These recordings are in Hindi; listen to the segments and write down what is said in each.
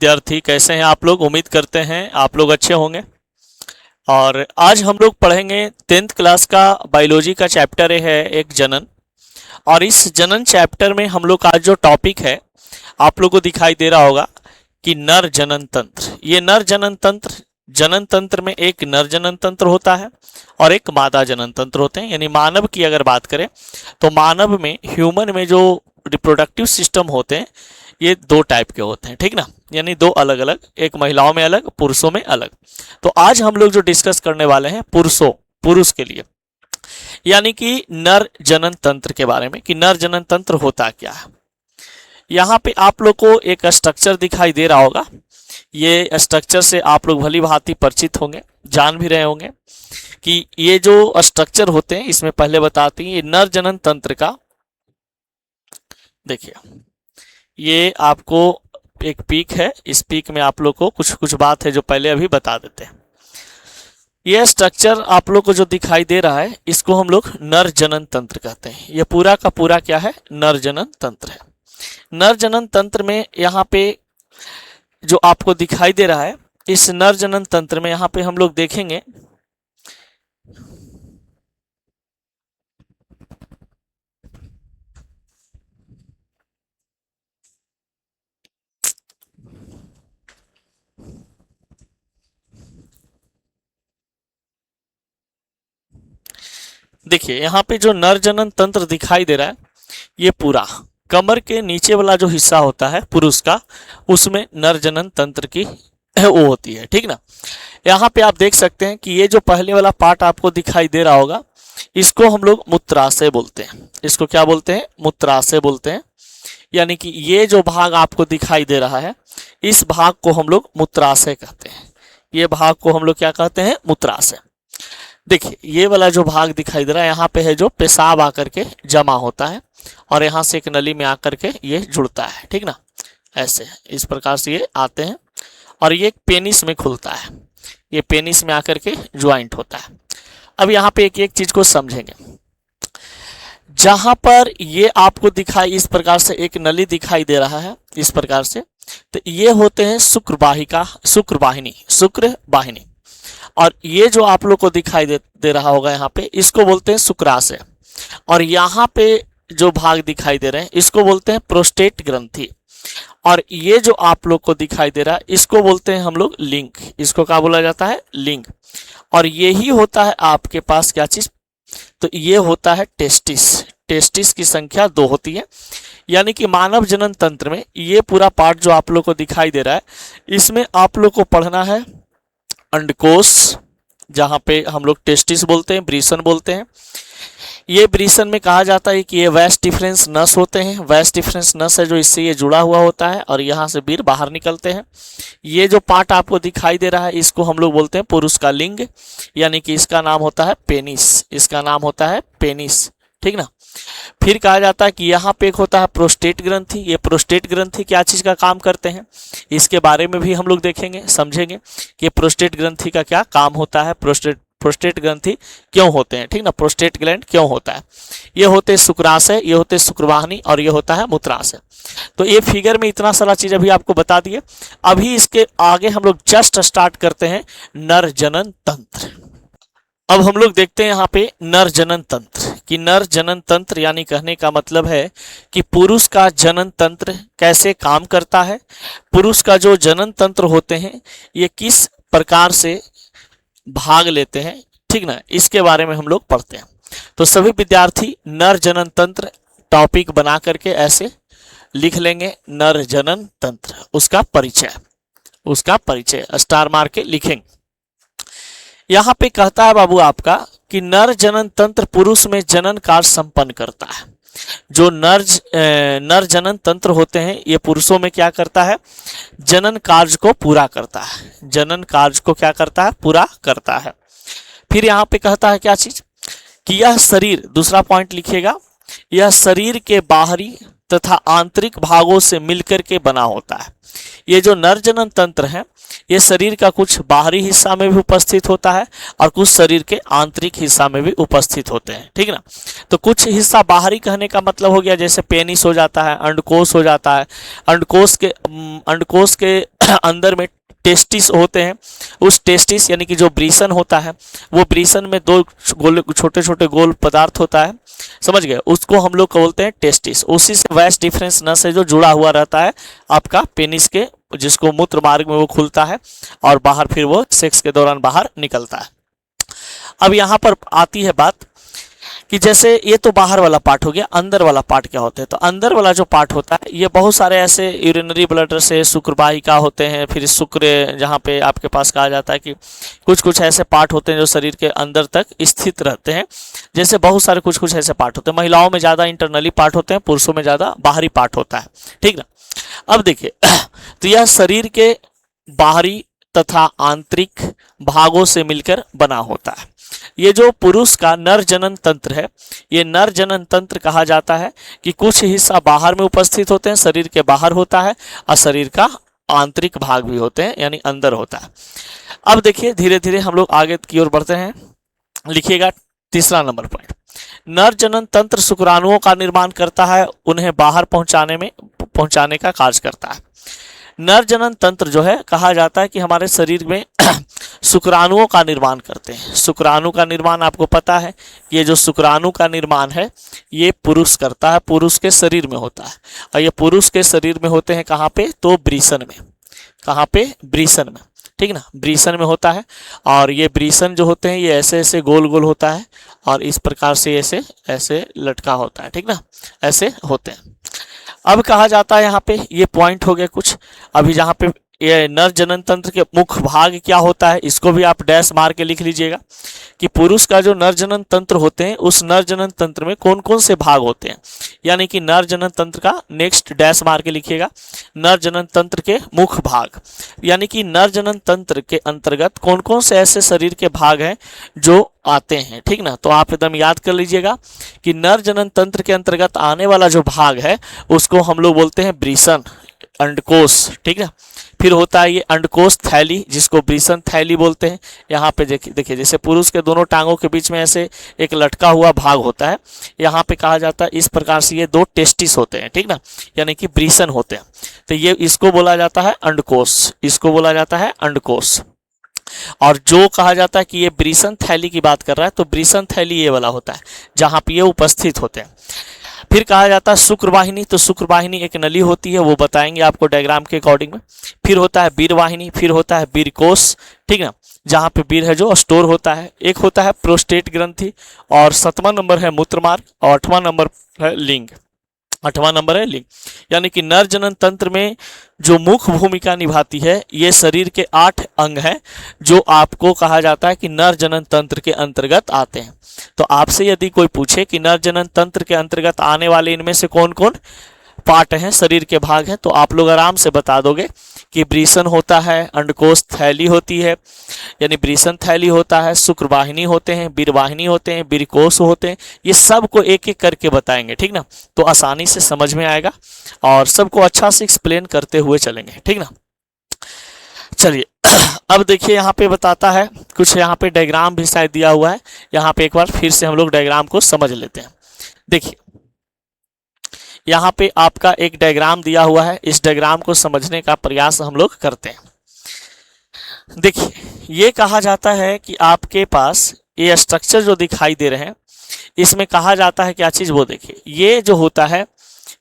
विद्यार्थी कैसे हैं आप लोग। उम्मीद करते हैं आप लोग अच्छे होंगे। और आज हम लोग पढ़ेंगे 10th क्लास का बायोलॉजी का चैप्टर है एक जनन। और इस जनन चैप्टर में हम लोग का आज जो टॉपिक है आप लोग को दिखाई दे रहा होगा कि नर जनन तंत्र। ये नर जनन तंत्र में एक नर जनन तंत्र होता है और एक मादा जनन तंत्र होते हैं। यानी मानव की अगर बात करें तो मानव में, ह्यूमन में जो रिप्रोडक्टिव सिस्टम होते हैं ये दो टाइप के होते हैं, ठीक ना। यानी दो अलग अलग, एक महिलाओं में अलग, पुरुषों में अलग। तो आज हम लोग जो डिस्कस करने वाले हैं पुरुष के लिए, यानी कि नर जनन तंत्र के बारे में, कि नर जनन तंत्र होता क्या है। यहाँ पे आप लोग को एक स्ट्रक्चर दिखाई दे रहा होगा। ये स्ट्रक्चर से आप लोग भली भांति परिचित होंगे, जान भी रहे होंगे कि ये जो स्ट्रक्चर होते हैं इसमें पहले बताते हैं ये नर जनन तंत्र का। देखिए ये आपको एक पीक है, इस पीक में आप लोग को कुछ बात है जो पहले अभी बता देते हैं। यह स्ट्रक्चर आप लोग को जो दिखाई दे रहा है इसको हम लोग नर जनन तंत्र कहते हैं। यह पूरा का पूरा क्या है, नर जनन तंत्र है। नर जनन तंत्र में यहाँ पे जो आपको दिखाई दे रहा है, इस नर जनन तंत्र में यहाँ पे हम लोग देखेंगे देखिए यहाँ पे जो नर जनन तंत्र दिखाई दे रहा है ये पूरा कमर के नीचे वाला जो हिस्सा होता है पुरुष का, उसमें नर जनन तंत्र की वो होती है, ठीक ना। यहाँ पे आप देख सकते हैं कि ये जो पहले वाला पार्ट आपको दिखाई दे रहा होगा इसको हम लोग मूत्राशय बोलते हैं। इसको क्या बोलते हैं, मूत्राशय बोलते हैं। यानी कि ये जो भाग आपको दिखाई दे रहा है इस भाग को हम लोग मूत्राशय कहते हैं। ये भाग को हम लोग क्या कहते हैं, मूत्राशय। देखिए ये वाला जो भाग दिखाई दे रहा है यहाँ पे है जो पेशाब आकर के जमा होता है और यहाँ से एक नली में आकर के ये जुड़ता है, ठीक ना। ऐसे इस प्रकार से ये आते हैं और ये पेनिस में खुलता है, ये पेनिस में आकर के ज्वाइंट होता है। अब यहाँ पे एक एक चीज को समझेंगे। जहां पर ये आपको दिखाई इस प्रकार से एक नली दिखाई दे रहा है इस प्रकार से, तो ये होते हैं शुक्रवाहिनी। और ये जो आप लोग को दिखाई दे रहा होगा यहाँ पे, इसको बोलते हैं शुक्राशय। और यहाँ पे जो भाग दिखाई दे रहे हैं इसको बोलते हैं प्रोस्टेट ग्रंथि। और ये जो आप लोग को दिखाई दे रहा है इसको बोलते हैं हम लोग लिंग। इसको क्या बोला जाता है, लिंग। और यही होता है आपके पास क्या चीज, तो ये होता है टेस्टिस की संख्या 2 होती है। यानी कि मानव जनन तंत्र में ये पूरा पार्ट जो आप लोग को दिखाई दे रहा है इसमें आप लोग को पढ़ना है अंडकोश, जहां पे हम लोग टेस्टिस बोलते हैं, ब्रीसन बोलते हैं। ये ब्रीसन में कहा जाता है कि ये वैस डिफरेंस नस होते हैं। वैस डिफरेंस नस है जो इससे ये जुड़ा हुआ होता है और यहाँ से वीर बाहर निकलते हैं। ये जो पार्ट आपको दिखाई दे रहा है इसको हम लोग बोलते हैं पुरुष का लिंग, यानी कि इसका नाम होता है पेनिस। इसका नाम होता है पेनिस, ठीक ना। फिर कहा जाता है कि यहाँ पे एक होता है प्रोस्टेट ग्रंथि। ये प्रोस्टेट ग्रंथि क्या चीज का काम करते हैं इसके बारे में भी हम लोग देखेंगे, समझेंगे कि प्रोस्टेट ग्रंथि का क्या काम होता है, प्रोस्टेट ग्रंथि क्यों होते हैं, ठीक ना, प्रोस्टेट ग्लैंड क्यों होता है। ये होते हैं शुक्राशय, ये होते हैं शुक्रवाहिनी और ये होता है मूत्राशय। तो ये फिगर में इतना सारा चीज अभी आपको बता दिए। अभी इसके आगे हम लोग जस्ट स्टार्ट करते हैं नर जनन तंत्र। अब हम लोग देखते हैं यहाँ पे नर जनन तंत्र, कि नर जनन तंत्र यानी कहने का मतलब है कि पुरुष का जनन तंत्र कैसे काम करता है, पुरुष का जो जनन तंत्र होते हैं ये किस प्रकार से भाग लेते हैं, ठीक ना, इसके बारे में हम लोग पढ़ते हैं। तो सभी विद्यार्थी नर जनन तंत्र टॉपिक बना करके ऐसे लिख लेंगे, नर जनन तंत्र, उसका परिचय स्टार मार के लिखेंगे। यहाँ पे कहता है बाबू आपका कि नर जनन तंत्र पुरुष में जनन कार्य संपन्न करता है। जो नर जनन तंत्र होते हैं ये पुरुषों में क्या करता है, जनन कार्य को पूरा करता है। जनन कार्य को क्या करता है, पूरा करता है। फिर यहाँ पे कहता है क्या चीज, कि यह शरीर, दूसरा पॉइंट लिखिएगा, यह शरीर के बाहरी तथा आंतरिक भागों से मिलकर के बना होता है। ये जो नर जनन तंत्र है ये शरीर का कुछ बाहरी हिस्सा में भी उपस्थित होता है और कुछ शरीर के आंतरिक हिस्सा में भी उपस्थित होते हैं, ठीक ना। तो कुछ हिस्सा बाहरी कहने का मतलब हो गया जैसे पेनिस हो जाता है, अंडकोश हो जाता है, अंडकोश के अंदर में टेस्टिस होते हैं। उस टेस्टिस यानी कि जो ब्रीसन होता है वो ब्रीसन में दो छोटे छोटे गोल पदार्थ होता है, समझ गए, उसको हम लोग बोलते हैं टेस्टिस। उसी से वैस डिफरेंस नस है जो जुड़ा हुआ रहता है आपका पेनिस के, जिसको मूत्र मार्ग में वो खुलता है और बाहर फिर वो सेक्स के दौरान बाहर निकलता है। अब यहाँ पर आती है बात कि जैसे ये तो बाहर वाला पार्ट हो गया, अंदर वाला पार्ट क्या होता है। तो अंदर वाला जो पार्ट होता है ये बहुत सारे ऐसे यूरिनरी ब्लडर से शुक्रवाहिका होते हैं, फिर शुक्र जहाँ पे आपके पास कहा जाता है कि कुछ कुछ ऐसे पार्ट होते हैं जो शरीर के अंदर तक स्थित रहते हैं। जैसे बहुत सारे कुछ कुछ ऐसे पार्ट होते हैं, महिलाओं में ज़्यादा इंटरनली पार्ट होते हैं, पुरुषों में ज़्यादा बाहरी पार्ट होता है, ठीक ना। अब देखिए तो यह शरीर के बाहरी तथा आंतरिक भागों से मिलकर बना होता है। ये जो पुरुष का नर जनन तंत्र है ये नर जनन तंत्र कहा जाता है कि कुछ हिस्सा बाहर में उपस्थित होते हैं, शरीर के बाहर होता है, और शरीर का आंतरिक भाग भी होते हैं यानी अंदर होता है। अब देखिए धीरे धीरे हम लोग आगे की ओर बढ़ते हैं। लिखिएगा तीसरा नंबर पॉइंट, नर जनन तंत्र शुक्राणुओं का निर्माण करता है, उन्हें बाहर पहुंचाने का कार्य करता है। नर जनन तंत्र जो है कहा जाता है कि हमारे शरीर में शुक्राणुओं का निर्माण करते हैं। शुक्राणु का निर्माण आपको पता है, ये जो शुक्राणु का निर्माण है ये पुरुष करता है, पुरुष के शरीर में होता है, और ये पुरुष के शरीर में होते हैं कहाँ पे, तो ब्रीसन में। कहाँ पे, ब्रीसन में, ठीक ना, ब्रीसन में होता है। और ये ब्रीसन जो होते हैं ये ऐसे ऐसे गोल गोल होता है और इस प्रकार से ऐसे ऐसे लटका होता है, ठीक ना, ऐसे होते हैं। अब कहा जाता है यहाँ पे ये पॉइंट हो गया कुछ। अभी जहाँ पे ये नर जनन तंत्र के मुख्य भाग क्या होता है इसको भी आप डैश मार के लिख लीजिएगा कि पुरुष का जो नर जनन तंत्र होते हैं उस नर जनन तंत्र में कौन कौन से भाग होते हैं। यानी कि नर जनन तंत्र का नेक्स्ट डैश मार के लिखिएगा, नर जनन तंत्र के मुख्य भाग, यानी कि नर जनन तंत्र के अंतर्गत कौन कौन से ऐसे शरीर के भाग हैं जो आते हैं, ठीक ना। तो आप एकदम याद कर लीजिएगा कि नर जनन तंत्र के अंतर्गत आने वाला जो भाग है उसको हम लोग बोलते हैं ब्रीसन, अंडकोश, ठीक है। फिर होता है ये अंडकोश थैली जिसको ब्रीसन थैली बोलते हैं। यहाँ पे देखिए जैसे पुरुष के दोनों टांगों के बीच में ऐसे एक लटका हुआ भाग होता है, यहाँ पे कहा जाता है इस प्रकार से ये दो टेस्टिस होते हैं, ठीक ना, यानी कि ब्रीसन होते हैं। तो ये इसको बोला जाता है अंडकोश, इसको बोला जाता है अंडकोश। और जो कहा जाता है कि ये ब्रीसन थैली की बात कर रहा है तो ब्रीसन थैली ये वाला होता है जहाँ पे ये उपस्थित होते हैं। फिर कहा जाता है शुक्रवाहिनी, तो शुक्रवाहिनी एक नली होती है, वो बताएंगे आपको डायग्राम के अकॉर्डिंग में। फिर होता है वीरवाहिनी, फिर होता है वीरकोश, ठीक ना, जहाँ पे वीर है जो स्टोर होता है। एक होता है प्रोस्टेट ग्रंथि, और 7वां नंबर है मूत्रमार्ग, और 8वां नंबर है लिंग। 8वां नंबर है लिंग। यानी कि नर जनन तंत्र में जो मुख्य भूमिका निभाती है ये शरीर के 8 अंग हैं जो आपको कहा जाता है कि नर जनन तंत्र के अंतर्गत आते हैं। तो आपसे यदि कोई पूछे कि नर जनन तंत्र के अंतर्गत आने वाले इनमें से कौन कौन पार्ट हैं, शरीर के भाग हैं, तो आप लोग आराम से बता दोगे कि ब्रीसन होता है, अंडकोश थैली होती है यानी ब्रीसन थैली होता है, शुक्रवाहिनी होते हैं, वीरवाहिनी होते हैं, वीरकोश होते हैं। ये सब को एक एक करके बताएंगे, ठीक ना, तो आसानी से समझ में आएगा और सबको अच्छा से एक्सप्लेन करते हुए चलेंगे, ठीक ना। चलिए अब देखिए यहाँ पे बताता है कुछ, यहाँ पे डायग्राम भी शायद दिया हुआ है, यहाँ पे एक बार फिर से हम लोग डायग्राम को समझ लेते हैं। देखिए यहाँ पे आपका एक डायग्राम दिया हुआ है, इस डायग्राम को समझने का प्रयास हम लोग करते हैं। देखिए ये कहा जाता है कि आपके पास ये स्ट्रक्चर जो दिखाई दे रहे हैं इसमें कहा जाता है क्या चीज़, वो देखिए ये जो होता है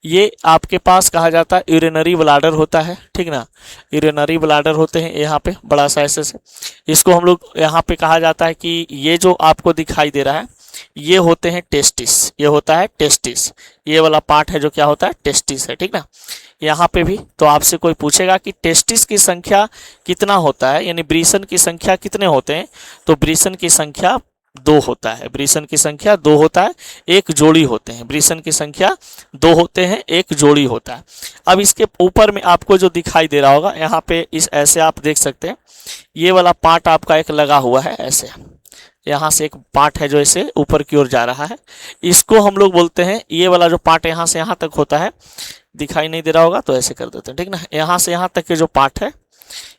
ये आपके पास कहा जाता है यूरिनरी ब्लाडर होता है, ठीक ना, यूरिनरी ब्लाडर होते हैं यहाँ पे बड़ा सा ऐसे से। इसको हम लोग यहाँ पे कहा जाता है कि ये जो आपको दिखाई दे रहा है ये होते हैं टेस्टिस, ये होता है टेस्टिस, ये वाला पार्ट है जो क्या होता है टेस्टिस है, ठीक ना। यहाँ पे भी तो आपसे कोई पूछेगा कि टेस्टिस की संख्या कितना होता है, यानी ब्रीसन की संख्या कितने होते हैं, तो ब्रीसन की संख्या 2 होता है, ब्रीसन की संख्या 2 होता है, एक जोड़ी होते हैं, ब्रीसन की संख्या 2 होते हैं, एक जोड़ी होता है। अब इसके ऊपर में आपको जो दिखाई दे रहा होगा यहाँ पे इस ऐसे आप देख सकते हैं ये वाला पार्ट आपका एक लगा हुआ है ऐसे, यहाँ से एक पार्ट है जो ऐसे ऊपर की ओर जा रहा है, इसको हम लोग बोलते हैं, ये वाला जो पार्ट यहाँ से यहाँ तक होता है, दिखाई नहीं दे रहा होगा तो ऐसे कर देते हैं, ठीक ना। यहाँ से यहाँ तक के जो पार्ट है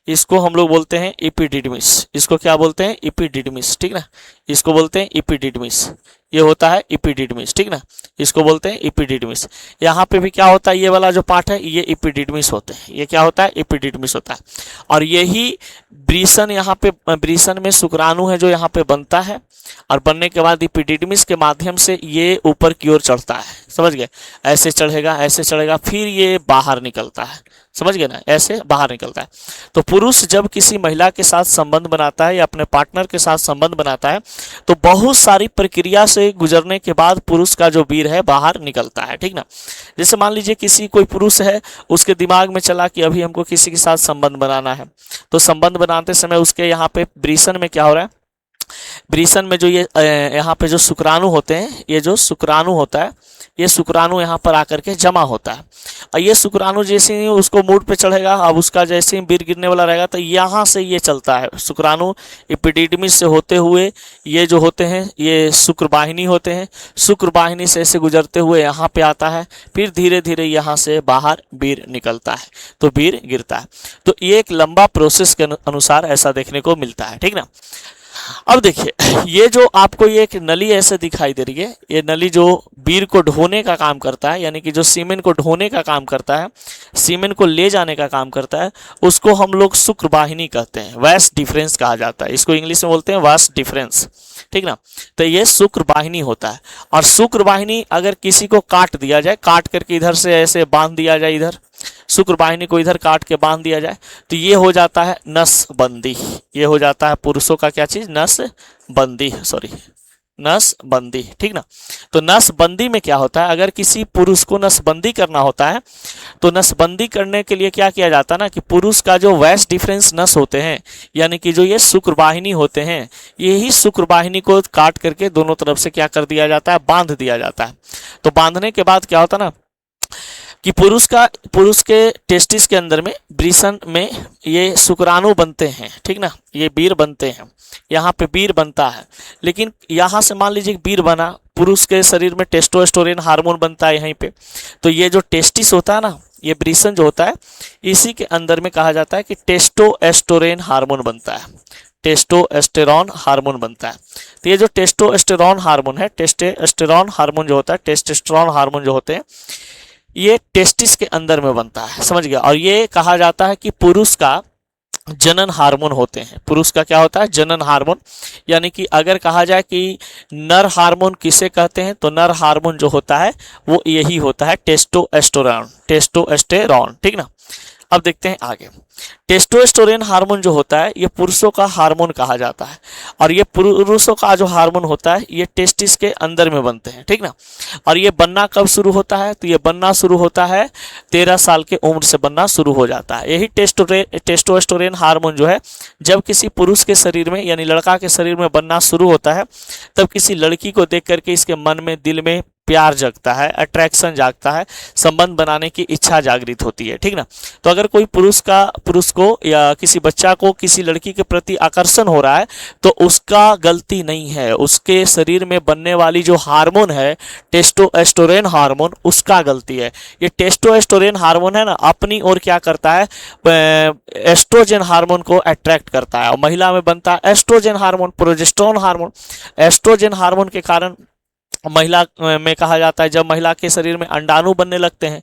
इसको हम लोग बोलते हैं एपिडिडमिस। इसको क्या बोलते हैं? एपिडिडमिस, ठीक ना। इसको बोलते हैं एपिडिडमिस, ये होता है एपिडिडमिस, ठीक ना। इसको बोलते हैं एपिडिडमिस। यहाँ पे भी क्या होता है, ये वाला जो पार्ट है ये एपिडिडमिस होते हैं, ये क्या होता है? एपिडिडमिस होता है। और यही ब्रीसन, यहाँ पे ब्रीसन में शुक्राणु है जो यहाँ पे बनता है, और बनने के बाद एपिडिडमिस के माध्यम से ये ऊपर की ओर चढ़ता है, समझ गए। ऐसे चढ़ेगा, ऐसे चढ़ेगा, फिर ये बाहर निकलता है, समझ गए ना, ऐसे बाहर निकलता है। तो पुरुष जब किसी महिला के साथ संबंध बनाता है या अपने पार्टनर के साथ संबंध बनाता है तो बहुत सारी प्रक्रिया से गुजरने के बाद पुरुष का जो वीर्य है बाहर निकलता है, ठीक ना। जैसे मान लीजिए किसी कोई पुरुष है, उसके दिमाग में चला कि अभी हमको किसी के साथ संबंध बनाना है, तो संबंध बनाते समय उसके यहाँ पे ब्रीसन में क्या हो रहा है, ब्रीसन में जो ये यहाँ पे जो शुक्राणु होते हैं, ये जो शुक्राणु होता है, ये शुक्राणु यहाँ पर आकर के जमा होता है। और ये शुक्राणु जैसे ही उसको मूड पे चढ़ेगा, अब उसका जैसे ही वीर्य गिरने वाला रहेगा तो यहाँ से ये चलता है शुक्राणु, एपिडिडमिस से होते हुए ये जो होते हैं ये शुक्रवाहिनी होते हैं, शुक्रवाहिनी से ऐसे गुजरते हुए यहाँ पे आता है, फिर धीरे धीरे यहाँ से बाहर वीर्य निकलता है, तो वीर्य गिरता है। तो ये एक लंबा प्रोसेस के अनुसार ऐसा देखने को मिलता है, ठीक ना। अब देखिए, ये जो आपको ये एक नली ऐसे दिखाई दे रही है, ये नली जो वीर्य को ढोने का काम करता है, यानी कि जो सीमेन को ढोने का काम करता है, सीमेन को ले जाने का काम करता है, उसको हम लोग शुक्रवाहिनी कहते हैं, वैस डिफरेंस कहा जाता है, इसको इंग्लिश में बोलते हैं वैस डिफरेंस, ठीक ना। तो ये शुक्रवाहिनी होता है। और शुक्रवाहिनी अगर किसी को काट दिया जाए, काट करके इधर से ऐसे बांध दिया जाए, इधर शुक्रवाहिनी को इधर काट के बांध दिया जाए तो ये हो जाता है नसबंदी, ये हो जाता है पुरुषों का क्या चीज, नसबंदी, सॉरी नसबंदी, ठीक ना। तो नसबंदी में क्या होता है, अगर किसी पुरुष को नसबंदी करना होता है तो नसबंदी करने के लिए क्या किया जाता है ना, कि पुरुष का जो वैस डिफरेंस नस होते हैं, यानी कि जो ये शुक्रवाहिनी होते हैं, यही शुक्रवाहिनी को काट करके दोनों तरफ से क्या कर दिया जाता है, बांध दिया जाता है। तो बांधने के बाद क्या होता है ना, कि पुरुष के टेस्टिस के अंदर में, ब्रीसन में ये शुक्राणु बनते हैं, ठीक ना, ये वीर्य बनते हैं, यहाँ पे वीर्य बनता है। लेकिन यहाँ से मान लीजिए वीर्य बना, पुरुष के शरीर में टेस्टोस्टेरोन हार्मोन बनता है यहीं पे, तो ये जो टेस्टिस होता है ना, ये ब्रीसन जो होता है, इसी के अंदर में कहा जाता है कि टेस्टोस्टेरोन हार्मोन बनता है, टेस्टोस्टेरोन हार्मोन बनता है। तो ये जो टेस्टोस्टेरोन हार्मोन है, टेस्टोस्टेरोन हार्मोन जो होता है, टेस्टोस्टेरोन हार्मोन जो होते हैं, ये टेस्टिस के अंदर में बनता है, समझ गया। और ये कहा जाता है कि पुरुष का जनन हार्मोन होते हैं, पुरुष का क्या होता है, जनन हार्मोन। यानी कि अगर कहा जाए कि नर हार्मोन किसे कहते हैं, तो नर हार्मोन जो होता है वो यही होता है, टेस्टोस्टेरोन, टेस्टोस्टेरोन, ठीक ना। अब देखते हैं आगे, टेस्टोस्टेरोन हार्मोन जो होता है ये पुरुषों का हार्मोन कहा जाता है, और ये पुरुषों का जो हार्मोन होता है ये टेस्टिस के अंदर में बनते हैं, ठीक ना। और ये बनना कब शुरू होता है, तो ये बनना शुरू होता है 13 साल के उम्र से बनना शुरू हो जाता है। यही टेस्टोस्टेरोन हार्मोन जो है जब किसी पुरुष के शरीर में, यानी लड़का के शरीर में बनना शुरू होता है, तब किसी लड़की को देख करके इसके मन में, दिल में प्यार जगता है, अट्रैक्शन जागता है, संबंध बनाने की इच्छा जागृत होती है, ठीक ना। तो अगर कोई पुरुष को या किसी बच्चा को किसी लड़की के प्रति आकर्षण हो रहा है तो उसका गलती नहीं है, उसके शरीर में बनने वाली जो हार्मोन है टेस्टोस्टेरोन हार्मोन, उसका गलती है। ये टेस्टोस्टेरोन हार्मोन है ना, अपनी ओर क्या करता है, एस्ट्रोजन हार्मोन को अट्रैक्ट करता है, और महिला में बनता है estrogen hormone, progesterone hormone. Estrogen hormone के कारण महिला में कहा जाता है, जब महिला के शरीर में अंडाणु बनने लगते हैं,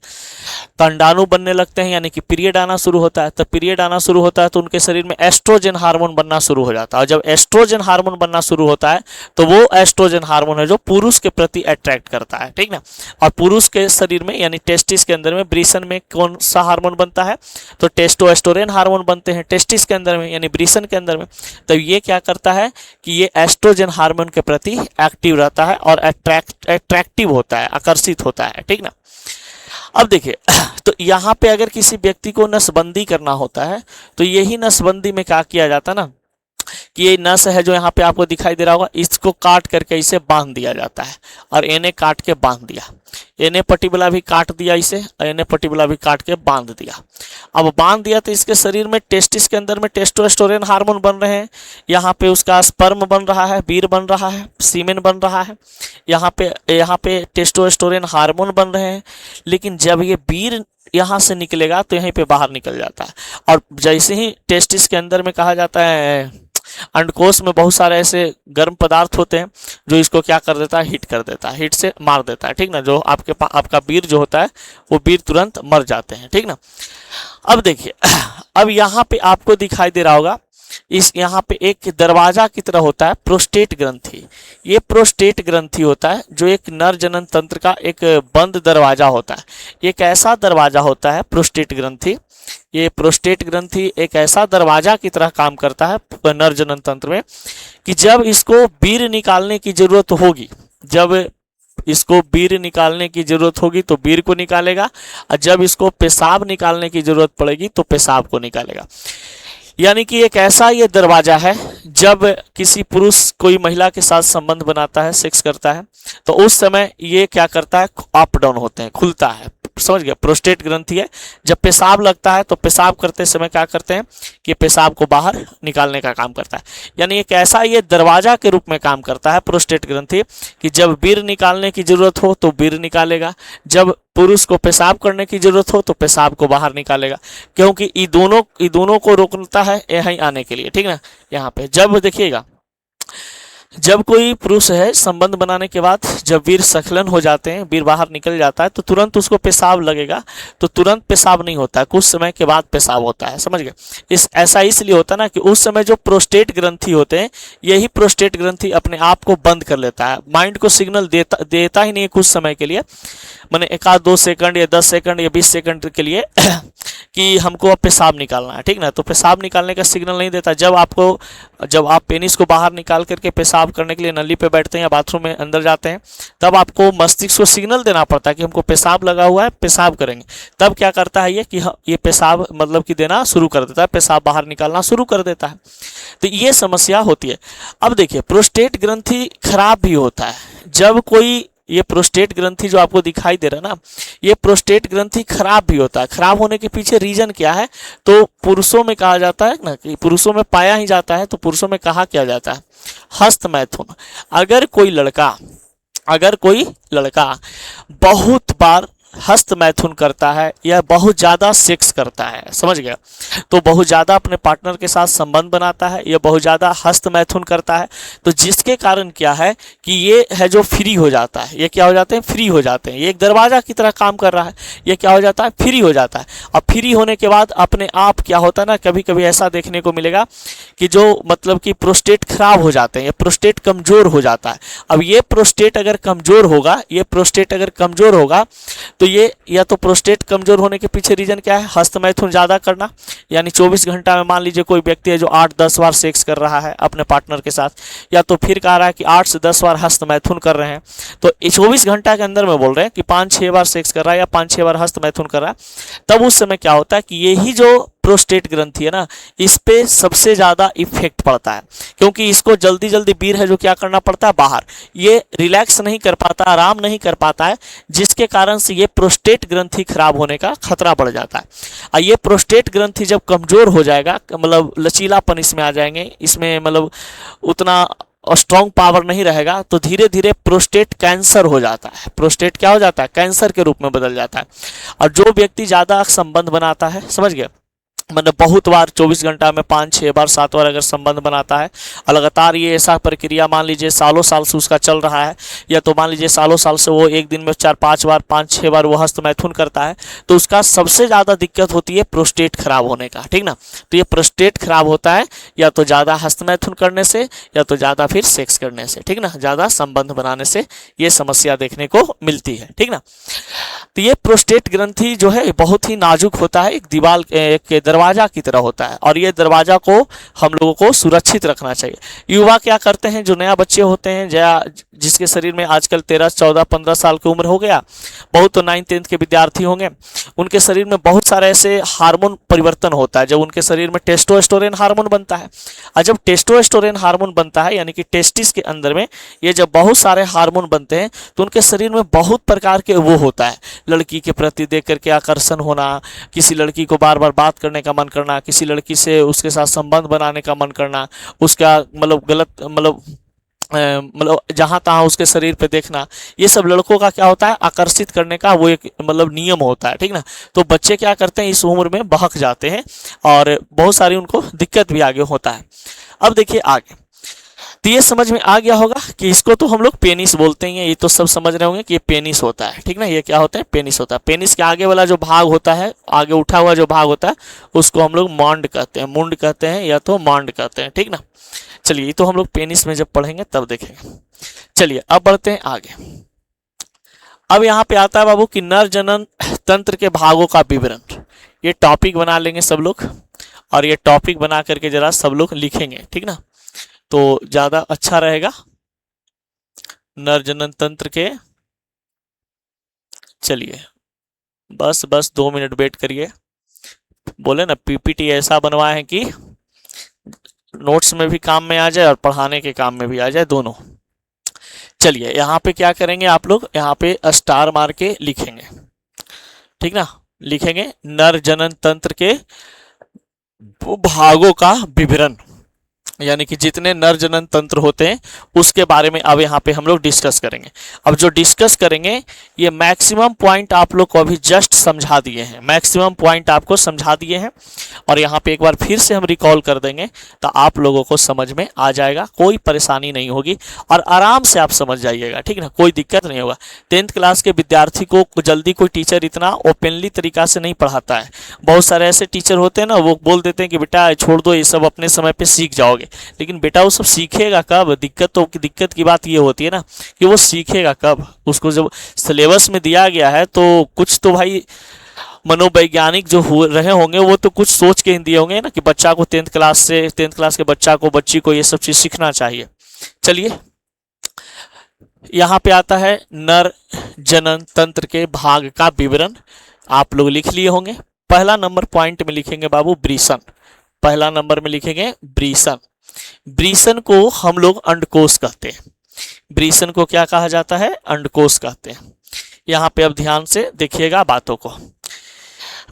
तो अंडाणु बनने लगते हैं यानी कि पीरियड आना शुरू होता है, तो पीरियड आना शुरू होता है तो उनके शरीर में एस्ट्रोजन हार्मोन बनना शुरू हो जाता है। और जब एस्ट्रोजन हार्मोन बनना शुरू होता है तो वो एस्ट्रोजन हार्मोन है जो पुरुष के प्रति अट्रैक्ट करता है, ठीक ना। और पुरुष के शरीर में यानी टेस्टिस के अंदर में, ब्रीसन में कौन सा हार्मोन बनता है, तो टेस्टोस्टेरोन हार्मोन बनते हैं टेस्टिस के अंदर में, यानी ब्रीसन के अंदर में। तो ये क्या करता है कि ये एस्ट्रोजन हार्मोन के प्रति एक्टिव रहता है और अट्रैक्टिव होता है, आकर्षित होता है, ठीक ना। अब देखिए, तो यहाँ पे अगर किसी व्यक्ति को नसबंदी करना होता है तो यही नसबंदी में क्या किया जाता है ना, कि ये नस है जो यहाँ पे आपको दिखाई दे रहा होगा, इसको काट करके इसे बांध दिया जाता है, और एने काट के बांध दिया, एने पट्टीबला भी काट दिया इसे, और एने पट्टीबला भी काट के बांध दिया। अब बांध दिया तो इसके शरीर में टेस्टिस के अंदर में टेस्टोस्टेरोन हार्मोन बन रहे हैं, यहाँ पे उसका स्पर्म बन रहा है, वीर बन रहा है, सीमेन बन रहा है, यहाँ पे टेस्टोस्टेरोन हार्मोन बन रहे हैं। लेकिन जब ये वीर यहाँ से निकलेगा तो यहीं पे बाहर निकल जाता है, और जैसे ही टेस्टिस के अंदर में कहा जाता है अंडकोश में बहुत सारे ऐसे गर्म पदार्थ होते हैं जो इसको क्या कर देता है, हीट कर देता है, हीट से मार देता है, ठीक ना। जो आपका वीर जो होता है वो वीर तुरंत मर जाते हैं, ठीक ना। अब देखिए, अब यहाँ पे आपको दिखाई दे रहा होगा, इस यहाँ पे एक दरवाजा की तरह होता है प्रोस्टेट ग्रंथि। ये प्रोस्टेट ग्रंथि होता है जो एक नर जनन तंत्र का एक बंद दरवाजा होता है। एक ऐसा दरवाजा होता है प्रोस्टेट ग्रंथि, ये प्रोस्टेट ग्रंथि एक ऐसा दरवाजा की तरह काम करता है नर जनन तंत्र में, कि जब इसको वीर्य निकालने की जरूरत होगी, जब इसको वीर्य निकालने की जरूरत होगी तो वीर्य को निकालेगा, और जब इसको पेशाब निकालने की जरूरत पड़ेगी तो पेशाब को निकालेगा। यानी कि एक ऐसा ये दरवाजा है, जब किसी पुरुष कोई महिला के साथ संबंध बनाता है, सेक्स करता है, तो उस समय ये क्या करता है, अप डाउन होते हैं, खुलता है, समझ गया। प्रोस्टेट ग्रंथि है, जब पेशाब लगता है तो पेशाब करते समय क्या करते हैं कि पेशाब को बाहर निकालने का काम करता है। यानी एक ऐसा ये दरवाजा के रूप में काम करता है प्रोस्टेट ग्रंथि, कि जब वीर्य निकालने की जरूरत हो तो वीर्य निकालेगा, जब पुरुष को पेशाब करने की जरूरत हो तो पेशाब को बाहर निकालेगा, क्योंकि ये दोनों को रोकता है यहीं आने के लिए, ठीक ना। यहाँ पे जब देखिएगा, जब कोई पुरुष है संबंध बनाने के बाद जब वीर स्खलन हो जाते हैं, वीर बाहर निकल जाता है, तो तुरंत उसको पेशाब लगेगा, तो तुरंत पेशाब नहीं होता है, कुछ समय के बाद पेशाब होता है, समझ गए। ऐसा इसलिए होता है ना कि उस समय जो प्रोस्टेट ग्रंथि होते हैं, यही प्रोस्टेट ग्रंथि अपने आप को बंद कर लेता है, माइंड को सिग्नल देता ही नहीं है कुछ समय के लिए, मैंने 1-2 सेकंड या 10 सेकंड या 20 सेकंड के लिए कि हमको अब पेशाब निकालना है, ठीक ना। तो पेशाब निकालने का सिग्नल नहीं देता। जब आप पेनिस को बाहर निकाल करके पेशाब करने के लिए नली पे बैठते हैं या बाथरूम में अंदर जाते हैं, तब आपको मस्तिष्क को सिग्नल देना पड़ता है कि हमको पेशाब लगा हुआ है, पेशाब करेंगे। तब क्या करता है ये कि ये पेशाब मतलब कि देना शुरू कर देता है, पेशाब बाहर निकालना शुरू कर देता है। तो ये समस्या होती है। अब देखिए, प्रोस्टेट ग्रंथि खराब भी होता है। जब कोई ये प्रोस्टेट ग्रंथि जो आपको दिखाई दे रहा है ना, ये प्रोस्टेट ग्रंथि खराब भी होता है। खराब होने के पीछे रीजन क्या है, तो पुरुषों में कहा जाता है ना कि पुरुषों में पाया ही जाता है, तो पुरुषों में कहा क्या जाता है, हस्त मैथुन। अगर कोई लड़का बहुत बार हस्त मैथुन करता है या बहुत ज़्यादा सेक्स करता है, समझ गया, तो बहुत ज़्यादा अपने पार्टनर के साथ संबंध बनाता है या बहुत ज़्यादा हस्त मैथुन करता है, तो जिसके कारण क्या है कि ये है जो फ्री हो जाता है, ये क्या हो जाते हैं, फ्री हो जाते हैं। ये एक दरवाजा की तरह काम कर रहा है, ये क्या हो जाता है, फ्री हो जाता है। और फ्री होने के बाद अपने आप क्या होता है ना, कभी कभी ऐसा देखने को मिलेगा कि जो मतलब कि प्रोस्टेट खराब हो जाते हैं, ये प्रोस्टेट कमज़ोर हो जाता है। अब ये प्रोस्टेट अगर कमज़ोर होगा, तो ये या तो प्रोस्टेट कमजोर होने के पीछे रीजन क्या है, हस्त मैथुन ज़्यादा करना, यानी 24 घंटा में मान लीजिए कोई व्यक्ति है जो 8-10 बार सेक्स कर रहा है अपने पार्टनर के साथ, या तो फिर कह रहा है कि 8 से 10 बार हस्त मैथुन कर रहे हैं, तो 24 घंटा के अंदर में बोल रहे हैं कि 5-6 बार सेक्स कर रहा है या 5-6 बार हस्त मैथुन कर रहा है, तब उस समय क्या होता है कि यही जो प्रोस्टेट ग्रंथि है ना, इस पे सबसे ज़्यादा इफेक्ट पड़ता है, क्योंकि इसको जल्दी जल्दी वीर्य है जो क्या करना पड़ता है, बाहर, ये रिलैक्स नहीं कर पाता, आराम नहीं कर पाता है, जिसके कारण से ये प्रोस्टेट ग्रंथि खराब होने का खतरा बढ़ जाता है। और ये प्रोस्टेट ग्रंथि जब कमज़ोर हो जाएगा, मतलब लचीलापन इसमें आ जाएंगे, इसमें मतलब उतना स्ट्रॉन्ग पावर नहीं रहेगा, तो धीरे धीरे प्रोस्टेट कैंसर हो जाता है। प्रोस्टेट क्या हो जाता है, कैंसर के रूप में बदल जाता है। और जो व्यक्ति ज़्यादा संबंध बनाता है, समझ गए, मतलब बहुत बार 24 घंटा में 5-6 बार 7 बार अगर संबंध बनाता है और लगातार ये ऐसा प्रक्रिया मान लीजिए सालों साल से उसका चल रहा है, या तो मान लीजिए सालों साल से वो एक दिन में 4-5 बार 5-6 बार वो हस्त मैथुन करता है, तो उसका सबसे ज़्यादा दिक्कत होती है प्रोस्टेट खराब होने का, ठीक ना। तो ये प्रोस्टेट खराब होता है या तो ज़्यादा हस्त मैथुन करने से या तो ज़्यादा फिर सेक्स करने से, ठीक ना, ज़्यादा संबंध बनाने से ये समस्या देखने को मिलती है, ठीक ना। तो ये प्रोस्टेट ग्रंथि जो है बहुत ही नाजुक होता है, एक दीवार के दरवाजा की तरह होता है और ये दरवाजा को हम लोगों को सुरक्षित रखना चाहिए। युवा क्या करते हैं, जो नया बच्चे होते हैं या जिसके शरीर में आजकल 13, 14, 15 साल की उम्र हो गया, बहुत तो 9, 10 के विद्यार्थी होंगे, उनके शरीर में बहुत सारे ऐसे हार्मोन परिवर्तन होता है। जब उनके शरीर में टेस्टोस्टेरोन हार्मोन बनता है, और जब टेस्टोस्टेरोन हार्मोन बनता है यानी कि टेस्टिस के अंदर में ये जब बहुत सारे हार्मोन बनते हैं तो उनके शरीर में बहुत प्रकार के वो होता है, लड़की के प्रति देख करके आकर्षण होना, किसी लड़की को बार बार बात करने का मन करना, किसी लड़की से उसके साथ संबंध बनाने का मन करना, उसका मतलब गलत मतलब जहाँ तहाँ उसके शरीर पे देखना, ये सब लड़कों का क्या होता है, आकर्षित करने का वो एक मतलब नियम होता है, ठीक ना। तो बच्चे क्या करते हैं, इस उम्र में बहक जाते हैं और बहुत सारी उनको दिक्कत भी आगे होता है। अब देखिए आगे, तो ये समझ में आ गया होगा कि इसको तो हम लोग पेनिस बोलते हैं, ये तो सब समझ रहे होंगे कि ये पेनिस होता है, ठीक ना। ये क्या होता है, पेनिस होता है। पेनिस के आगे वाला जो भाग होता है, आगे उठा हुआ जो भाग होता है, उसको हम लोग मांड कहते हैं, मुंड कहते हैं या तो मांड कहते हैं, ठीक ना। चलिए, ये तो हम लोग पेनिस में जब पढ़ेंगे तब देखेंगे। चलिए अब बढ़ते हैं आगे। अब यहाँ पे आता है बाबू कि नर जनन तंत्र के भागों का विवरण। ये टॉपिक बना लेंगे सब लोग और ये टॉपिक बना करके जरा सब लोग लिखेंगे, ठीक ना, तो ज्यादा अच्छा रहेगा। नर जनन तंत्र के, चलिए बस 2 मिनट वेट करिए। बोले ना पीपीटी ऐसा बनवाए हैं कि नोट्स में भी काम में आ जाए और पढ़ाने के काम में भी आ जाए, दोनों। चलिए यहाँ पे क्या करेंगे आप लोग, यहाँ पे स्टार मार के लिखेंगे, ठीक ना। लिखेंगे नर जनन तंत्र के भागों का विवरण, यानी कि जितने नर जनन तंत्र होते हैं उसके बारे में अब यहाँ पे हम लोग डिस्कस करेंगे। अब जो डिस्कस करेंगे ये मैक्सिमम पॉइंट आप लोग को अभी जस्ट समझा दिए हैं, मैक्सिमम पॉइंट आपको समझा दिए हैं और यहाँ पे एक बार फिर से हम रिकॉल कर देंगे तो आप लोगों को समझ में आ जाएगा, कोई परेशानी नहीं होगी और आराम से आप समझ जाइएगा, ठीक ना, कोई दिक्कत नहीं होगा। 10th क्लास के विद्यार्थी को जल्दी कोई टीचर इतना ओपनली तरीका से नहीं पढ़ाता है। बहुत सारे ऐसे टीचर होते हैं ना, वो बोल देते हैं कि बेटा छोड़ दो, ये सब अपने समय पे सीख जाओगे, लेकिन बेटा वो सब सीखेगा कब? दिक्कत की बात ये होती है ना कि वो सीखेगा कब? उसको जब सिलेबस में दिया गया है तो कुछ तो भाई मनोवैज्ञानिक जो हो रहे होंगे वो तो कुछ सोच के दिए होंगे ना कि बच्चा को 10th क्लास के बच्ची को ये सब चीज सीखना चाहिए। चलिए यहाँ पे आता है नर जनन तंत्र के भाग का विवरण, आप लोग लिख लिए होंगे। पहला नंबर पॉइंट में लिखेंगे बाबू ब्रीसन, पहला नंबर में लिखेंगे ब्रीसन। ब्रीसन को हम लोग अंडकोश कहते हैं, ब्रीसन को क्या कहा जाता है? अंडकोश कहते हैं। यहाँ पे अब ध्यान से देखिएगा बातों को,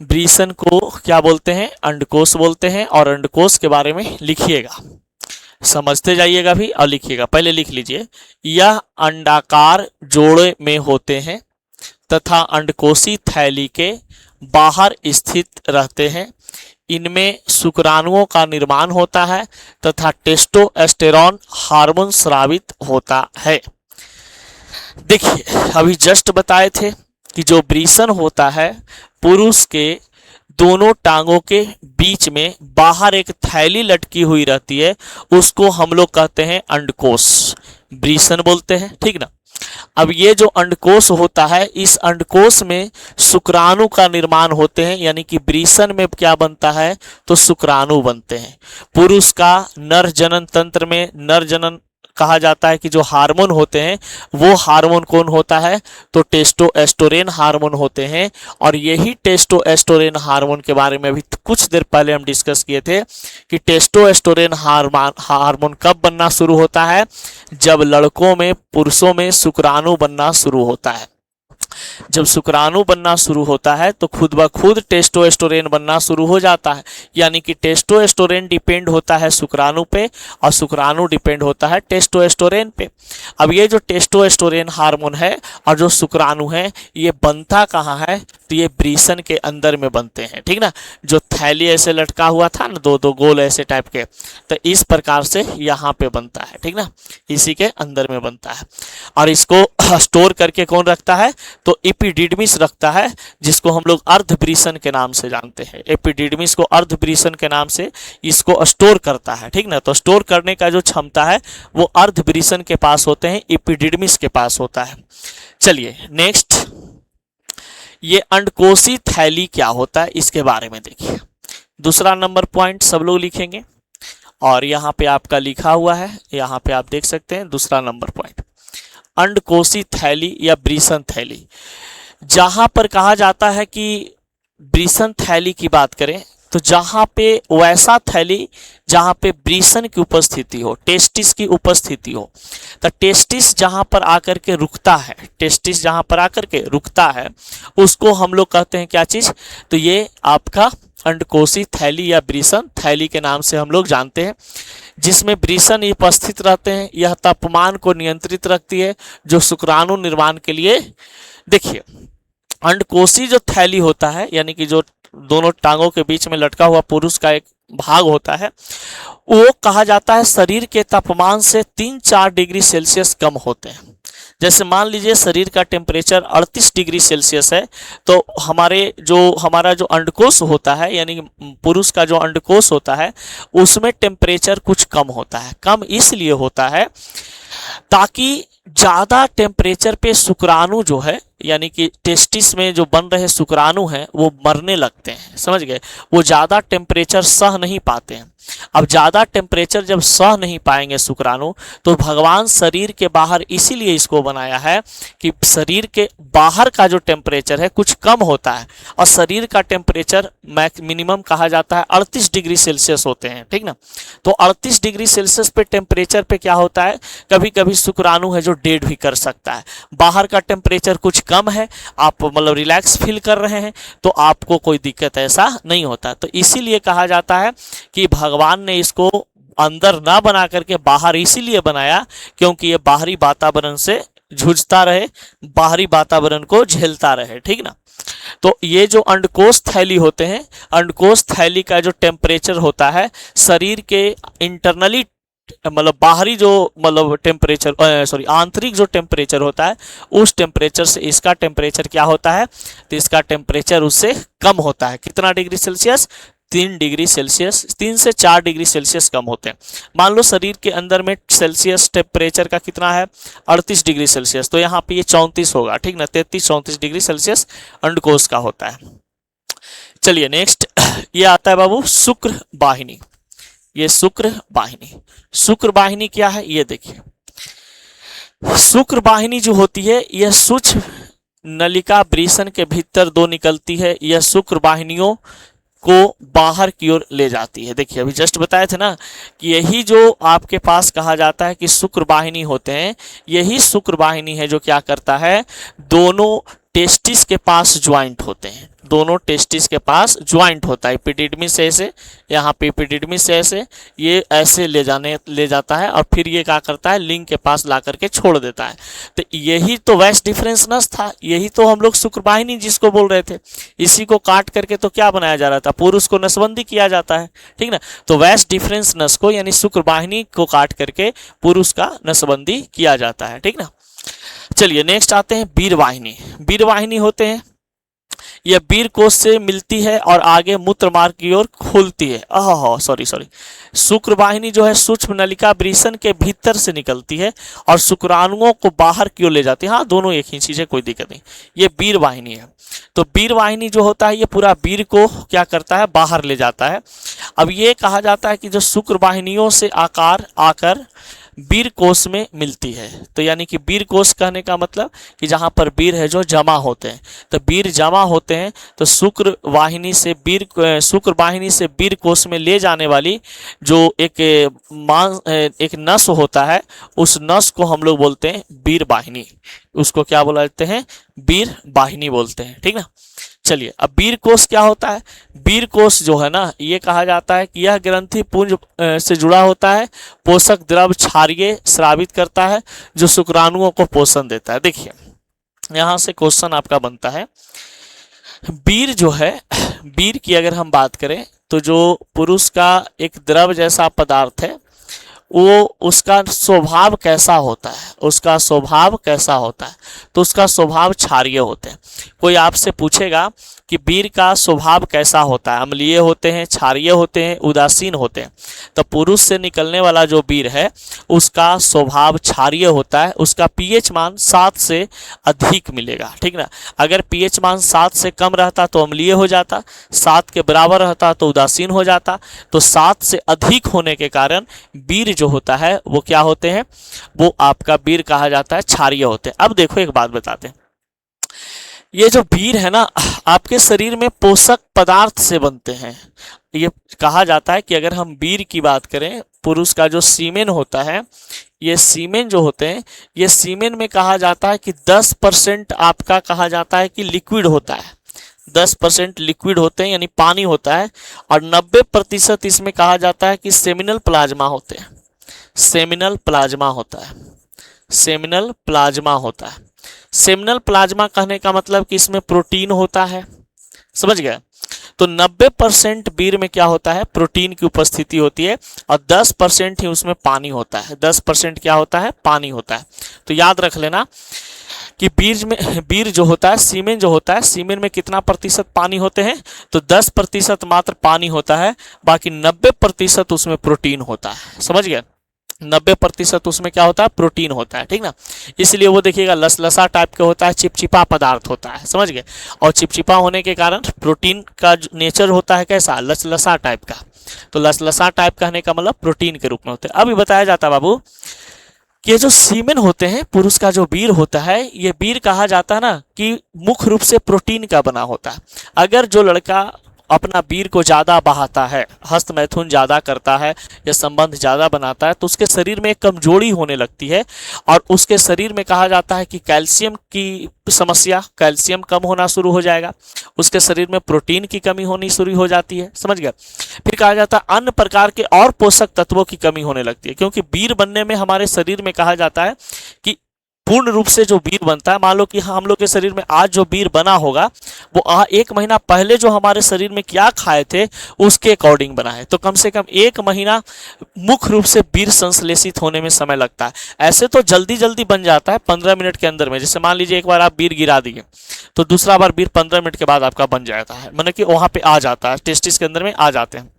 ब्रीसन को क्या बोलते हैं? अंडकोश बोलते हैं और अंडकोश के बारे में लिखिएगा, समझते जाइएगा भी और लिखिएगा। पहले लिख लीजिए, यह अंडाकार जोड़े में होते हैं तथा अंडकोशी थैली के बाहर स्थित रहते हैं। इनमें शुक्राणुओं का निर्माण होता है तथा टेस्टोस्टेरोन हार्मोन स्रावित होता है। देखिए अभी जस्ट बताए थे कि जो ब्रीसन होता है, पुरुष के दोनों टांगों के बीच में बाहर एक थैली लटकी हुई रहती है, उसको हम लोग कहते हैं अंडकोश, ब्रीसन बोलते हैं, ठीक ना। अब ये जो अंडकोश होता है, इस अंडकोश में शुक्राणु का निर्माण होते हैं, यानी कि ब्रीसन में क्या बनता है? तो शुक्राणु बनते हैं। पुरुष का नर जनन तंत्र में नर जनन कहा जाता है कि जो हार्मोन होते हैं वो हार्मोन कौन होता है? तो टेस्टोस्टेरोन हार्मोन होते हैं। और यही टेस्टोस्टेरोन हार्मोन के बारे में अभी कुछ देर पहले हम डिस्कस किए थे कि टेस्टोस्टेरोन हार्मोन कब बनना शुरू होता है? जब लड़कों में, पुरुषों में शुक्राणु बनना शुरू होता है। जब शुक्राणु बनना शुरू होता है तो खुद ब खुद टेस्टोस्टेरोन बनना शुरू हो जाता है, यानी कि टेस्टोस्टेरोन डिपेंड होता है शुक्राणु पे और शुक्राणु डिपेंड होता है टेस्टोस्टेरोन पे। अब ये जो टेस्टोस्टेरोन हार्मोन है और जो शुक्राणु है, ये बनता कहाँ है? तो ये ब्रीसन के अंदर में बनते हैं, ठीक ना। जो थैली ऐसे लटका हुआ था ना, दो गोल ऐसे टाइप के, तो इस प्रकार से यहाँ पे बनता है, ठीक ना, इसी के अंदर में बनता है। और इसको स्टोर करके कौन रखता है? तो एपिडिडमिस रखता है, जिसको हम लोग अर्धब्रीसन के नाम से जानते हैं। एपिडिडमिस को अर्धब्रीसन के नाम से इसको स्टोर करता है, ठीक ना। तो स्टोर करने का जो क्षमता है वो अर्धब्रीसन के पास होते हैं, एपिडिडमिस के पास होता है। चलिए नेक्स्ट, ये अंडकोशी थैली क्या होता है इसके बारे में देखिए। दूसरा नंबर पॉइंट सब लोग लिखेंगे और यहाँ पे आपका लिखा हुआ है, यहाँ पे आप देख सकते हैं दूसरा नंबर पॉइंट, अंडकोशी थैली या ब्रीसन थैली। जहां पर कहा जाता है कि ब्रीसन थैली की बात करें तो जहां पे वैसा थैली जहां पे ब्रीसन की उपस्थिति हो, टेस्टिस की उपस्थिति हो, तो टेस्टिस जहां पर आकर के रुकता है, टेस्टिस जहां पर आकर के रुकता है उसको हम लोग कहते हैं क्या चीज, तो ये आपका अंडकोशी थैली या ब्रीसन थैली के नाम से हम लोग जानते हैं, जिसमें ब्रीसन उपस्थित रहते हैं। यह तापमान को नियंत्रित रखती है जो शुक्राणु निर्माण के लिए, देखिए अंडकोशी जो थैली होता है यानी कि जो दोनों टांगों के बीच में लटका हुआ पुरुष का एक भाग होता है, वो कहा जाता है शरीर के तापमान से 3-4 डिग्री सेल्सियस कम होते हैं। जैसे मान लीजिए शरीर का टेम्परेचर 38 डिग्री सेल्सियस है, तो हमारा जो अंडकोश होता है यानी पुरुष का जो अंडकोश होता है उसमें टेम्परेचर कुछ कम होता है। कम इसलिए होता है ताकि ज़्यादा टेम्परेचर पे शुक्राणु जो है यानी कि टेस्टिस में जो बन रहे शुक्राणु हैं वो मरने लगते हैं, समझ गए, वो ज़्यादा टेम्परेचर सह नहीं पाते हैं। अब ज़्यादा टेम्परेचर जब सह नहीं पाएंगे शुक्राणु, तो भगवान शरीर के बाहर इसीलिए इसको बनाया है कि शरीर के बाहर का जो टेम्परेचर है कुछ कम होता है और शरीर का टेम्परेचर मिनिमम कहा जाता है 38 डिग्री सेल्सियस होते हैं, ठीक ना। तो 38 डिग्री सेल्सियस पे टेम्परेचर पे क्या होता है, कभी कभी शुक्राणु है जो डेड भी कर सकता है। बाहर का टेम्परेचर कुछ कम है, आप मतलब रिलैक्स फील कर रहे हैं तो आपको कोई दिक्कत ऐसा नहीं होता। तो इसीलिए कहा जाता है कि भगवान ने इसको अंदर ना बना करके बाहर इसीलिए बनाया क्योंकि ये बाहरी वातावरण से जूझता रहे, बाहरी वातावरण को झेलता रहे, ठीक ना। तो ये जो अंडकोश थैली होते हैं, अंडकोश थैली का जो टेम्परेचर होता है शरीर के इंटरनली मतलब बाहरी जो मतलब टेम्परेचर आंतरिक जो टेम्परेचर होता है उस टेम्परेचर से इसका टेम्परेचर क्या होता है, तो इसका टेम्परेचर उससे कम होता है। कितना डिग्री सेल्सियस, 3 डिग्री सेल्सियस, 3 से 4 डिग्री सेल्सियस कम होते हैं। मान लो शरीर के अंदर में सेल्सियस टेम्परेचर का कितना है 38 डिग्री सेल्सियस, तो यहाँ पे ये 34 होगा, ठीक ना, 33-34 डिग्री सेल्सियस अंडकोश का होता है। चलिए नेक्स्ट ये आता है बाबू शुक्र वाहिनी। ये शुक्र वाहिनी, शुक्र वाहिनी क्या है ये देखिए। शुक्र वाहिनी जो होती है यह सूक्ष्म नलिका ब्रीसन के भीतर 2 निकलती है, यह शुक्र वाहिनियों को बाहर की ओर ले जाती है। देखिए अभी जस्ट बताए थे ना कि यही जो आपके पास कहा जाता है कि शुक्र वाहिनी होते हैं, यही शुक्र वाहिनी है जो क्या करता है, दोनों टेस्टिस के पास ज्वाइंट होते हैं, दोनों टेस्टिस के पास ज्वाइंट होता है। एपिडिडमिस से ऐसे, यहाँ पे एपिडिडमिस से ऐसे, ये ऐसे ले जाता है और फिर ये क्या करता है, लिंग के पास ला करके छोड़ देता है। तो यही तो वैस डिफरेंस नस था, यही तो हम लोग शुक्रवाहिनी जिसको बोल रहे थे, इसी को काट करके तो क्या बनाया जा रहा था, पुरुष को नसबंदी किया जाता है, ठीक ना। तो वैस डिफरेंस नस को यानी शुक्रवाहिनी को काट करके पुरुष का नसबंदी किया जाता है, ठीक ना। चलिए नेक्स्ट आते हैं वीरवाहिनी। वीरवाहिनी होते हैं, यह वीर कोश से मिलती है और आगे मूत्र मार्ग की ओर खोलती है। सॉरी शुक्रवाहिनी जो है सूक्ष्म नलिका ब्रीसन के भीतर से निकलती है और शुक्राणुओं को बाहर की ओर ले जाती है। हाँ दोनों एक ही चीज है, कोई दिक्कत नहीं। ये वीरवाहिनी है। तो वीरवाहिनी जो होता है ये पूरा वीर को क्या करता है, बाहर ले जाता है। अब ये कहा जाता है कि जो शुक्रवाहिनियों से आकर वीर कोश में मिलती है। तो यानी कि वीर कोश कहने का मतलब कि जहाँ पर वीर है जो जमा होते हैं, तो वीर जमा होते हैं तो शुक्र वाहिनी से वीर कोश में ले जाने वाली जो एक नस होता है, उस नस को हम लोग बोलते हैं वीर वाहिनी। उसको क्या बोलते हैं, वीर वाहिनी बोलते हैं, ठीक ना। चलिए अब वीर कोश क्या होता है। वीर कोश जो है ना, ये कहा जाता है कि यह ग्रंथि पुंज से जुड़ा होता है, पोषक द्रव क्षारीय स्रावित करता है जो शुक्राणुओं को पोषण देता है। देखिए यहाँ से क्वेश्चन आपका बनता है, वीर जो है, वीर की अगर हम बात करें तो जो पुरुष का एक द्रव जैसा पदार्थ है वो उसका स्वभाव कैसा होता है, उसका स्वभाव कैसा होता है, तो उसका स्वभाव क्षारीय होते हैं। कोई आपसे पूछेगा कि बीर का स्वभाव कैसा होता है, अम्लीय होते हैं, क्षारीय होते हैं, उदासीन होते हैं, तो पुरुष से निकलने वाला जो बीर है उसका स्वभाव क्षारीय होता है। उसका पीएच मान 7 से अधिक मिलेगा, ठीक ना। अगर पीएच मान 7 से कम रहता तो अम्लीय हो जाता, 7 के बराबर रहता तो उदासीन हो जाता। तो 7 से अधिक होने के कारण बीर जो होता है वो क्या होते हैं, वो आपका बीर कहा जाता है, क्षारीय होते हैं। अब देखो एक बात बताते हैं, ये जो बीर है ना आपके शरीर में पोषक पदार्थ से बनते हैं। ये कहा जाता है कि अगर हम बीर की बात करें, पुरुष का जो सीमेन होता है, ये सीमेन जो होते हैं, ये सीमेन में कहा जाता है कि 10% आपका कहा जाता है कि लिक्विड होता है, 10% लिक्विड होते हैं यानी पानी होता है, और 90% इसमें कहा जाता है कि सेमिनल प्लाज्मा होते हैं। सेमिनल प्लाज्मा होता है, सेमिनल प्लाज्मा होता है। सेमिनल प्लाज्मा कहने का मतलब कि इसमें प्रोटीन होता है, समझ गए। तो 90% बीर में क्या होता है, प्रोटीन की उपस्थिति होती है, और 10% ही उसमें पानी होता है। 10% क्या होता है, पानी होता है। तो याद रख लेना कि बीर जो होता है, सीमेन जो होता है, सीमेन में कितना प्रतिशत पानी होते हैं, तो 10% मात्र पानी होता है, बाकी 90% उसमें प्रोटीन होता है, समझ गए। 90% उसमें क्या होता है, प्रोटीन होता है, ठीक ना। इसलिए वो देखिएगा लसलसा टाइप का होता है, चिपचिपा पदार्थ होता है, समझ गए। और चिपचिपा होने के कारण प्रोटीन का नेचर होता है कैसा, लसलसा टाइप का। तो लसलसा टाइप कहने का मतलब प्रोटीन के रूप में होते हैं। अभी बताया जाता है बाबू कि ये जो सीमेन होते हैं, पुरुष का जो बीर होता है, ये बीर कहा जाता है ना कि मुख्य रूप से प्रोटीन का बना होता है। अगर जो लड़का अपना बीर को ज़्यादा बहाता है, हस्त मैथुन ज़्यादा करता है या संबंध ज़्यादा बनाता है, तो उसके शरीर में एक कमजोरी होने लगती है, और उसके शरीर में कहा जाता है कि कैल्शियम की समस्या, कैल्शियम कम होना शुरू हो जाएगा, उसके शरीर में प्रोटीन की कमी होनी शुरू हो जाती है, समझ गए। फिर कहा जाता है अन्य प्रकार के और पोषक तत्वों की कमी होने लगती है, क्योंकि बीर बनने में हमारे शरीर में कहा जाता है कि पूर्ण रूप से जो बीर बनता है, मान लो कि हम लोग के शरीर में आज जो बीर बना होगा वो 1 महीना पहले जो हमारे शरीर में क्या खाए थे उसके अकॉर्डिंग बना है। तो कम से कम 1 महीना मुख्य रूप से बीर संश्लेषित होने में समय लगता है। ऐसे तो जल्दी जल्दी बन जाता है 15 मिनट के अंदर में। जैसे मान लीजिए एक बार आप बीर गिरा दिए तो दूसरा बार बीर 15 मिनट के बाद आपका बन जाता है, मतलब कि वहां पे आ जाता है, टेस्टिस के अंदर में आ जाते हैं।